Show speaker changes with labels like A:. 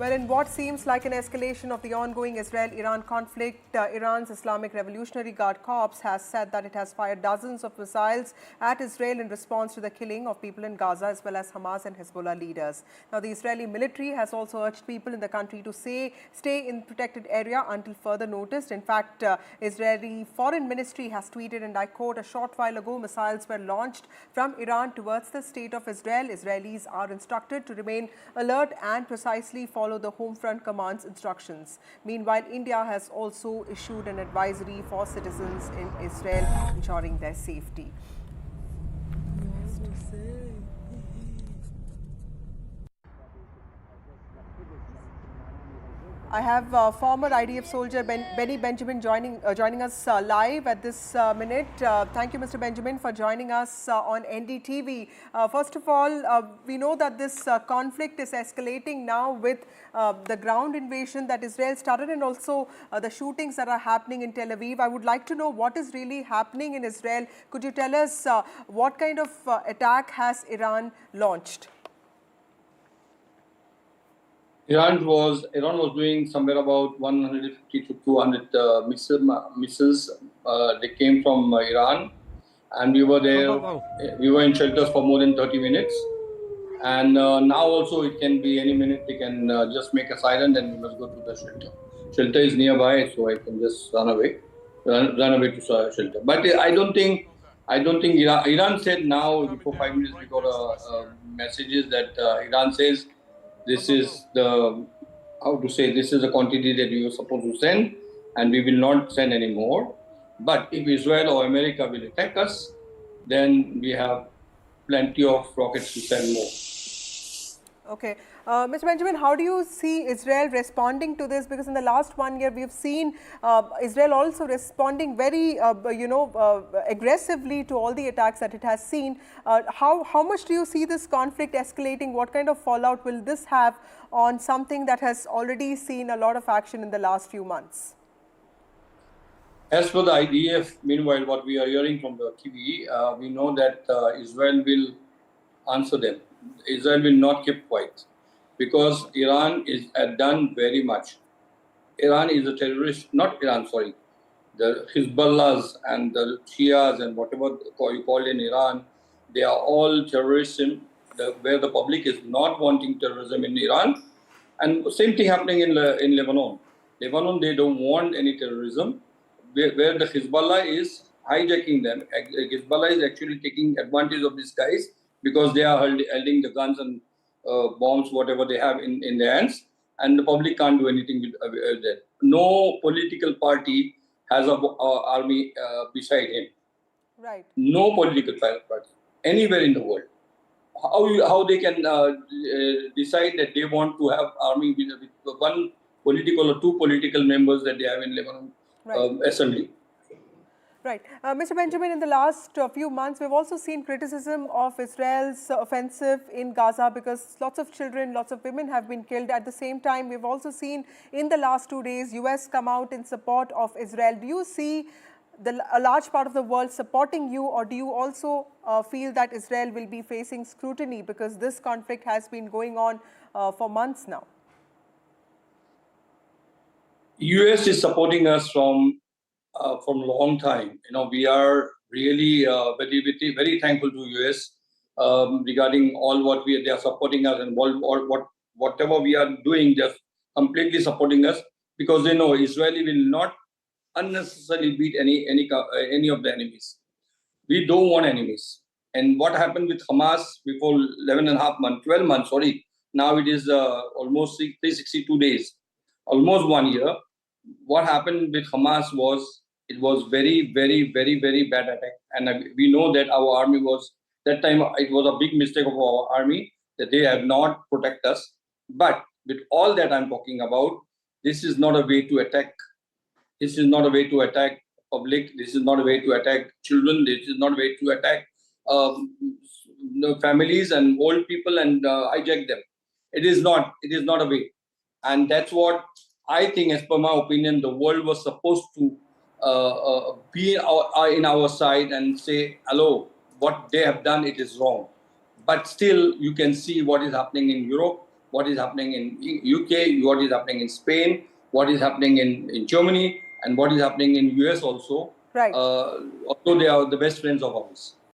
A: Well, in what seems like an escalation of the ongoing Israel-Iran conflict, Iran's Islamic Revolutionary Guard Corps has said that it has fired dozens of missiles at Israel in response to the killing of people in Gaza as well as Hamas and Hezbollah leaders. Now, the Israeli military has also urged people in the country to stay in protected area until further notice. In fact, Israeli Foreign Ministry has tweeted, and I quote, "A short while ago, missiles were launched from Iran towards the state of Israel. Israelis are instructed to remain alert and precisely follow the Home Front Command's instructions." Meanwhile, India has also issued an advisory for citizens in Israel, ensuring their safety. I have former IDF soldier Benny Benjamin joining us live at this minute. Thank you, Mr. Benjamin, for joining us on NDTV. First of all, we know that this conflict is escalating now with the ground invasion that Israel started and also the shootings that are happening in Tel Aviv. I would like to know what is really happening in Israel. Could you tell us what kind of attack has Iran launched?
B: Iran was doing somewhere about 150 to 200 missiles. They came from Iran, and we were there. We were in shelters for more than 30 minutes. And now also it can be any minute. They can just make a siren, and we must go to the shelter. Shelter is nearby, so I can just run away to shelter. But I don't think Iran said now. Before 5 minutes, we got messages that Iran says, this is the quantity that we were supposed to send, and we will not send any more. But if Israel or America will attack us, then we have plenty of rockets to send more.
A: Okay. Mr. Benjamin, how do you see Israel responding to this? Because in the last 1 year, we've seen Israel also responding very, aggressively to all the attacks that it has seen. How much do you see this conflict escalating? What kind of fallout will this have on something that has already seen a lot of action in the last few months?
B: As for the IDF, meanwhile, what we are hearing from the TV, we know that Israel will answer them. Israel will not keep quiet, because Iran has done very much. Iran is a terrorist, not Iran, sorry. The Hezbollahs and the Shias and whatever you call in Iran, they are all terrorism, where the public is not wanting terrorism in Iran. And same thing happening in Lebanon. Lebanon, they don't want any terrorism, where the Hezbollah is hijacking them. Hezbollah is actually taking advantage of these guys, because they are holding the guns and bombs, whatever they have in their hands, and the public can't do anything with that. No political party has an army beside him.
A: Right.
B: No political party anywhere in the world. How they can decide that they want to have army with one political or two political members that they have in Lebanon assembly.
A: Right. Mr. Benjamin, in the last few months, we've also seen criticism of Israel's offensive in Gaza, because lots of children, lots of women have been killed. At the same time, we've also seen in the last 2 days, US come out in support of Israel. Do you see a large part of the world supporting you, or do you also feel that Israel will be facing scrutiny, because this conflict has been going on for months now?
B: US is supporting us from a long time. We are really very thankful to US regarding all what they are supporting us, and whatever we are doing, just completely supporting us, because they know Israeli will not unnecessarily beat any of the enemies. We don't want enemies. And what happened with Hamas before 12 months, sorry, now it is almost 362 days, almost 1 year. What happened with Hamas was, it was very, very, very, very bad attack. And we know that our army was, that time it was a big mistake of our army that they have not protected us. But with all that I'm talking about, this is not a way to attack. This is not a way to attack public. This is not a way to attack children. This is not a way to attack families and old people and hijack them. It is not a way. And that's what I think, as per my opinion, the world was supposed to be in our side and say, hello, what they have done, it is wrong. But still, you can see what is happening in Europe, what is happening in UK, what is happening in Spain, what is happening in Germany, and what is happening in US also.
A: Right.
B: Although they are the best friends of ours.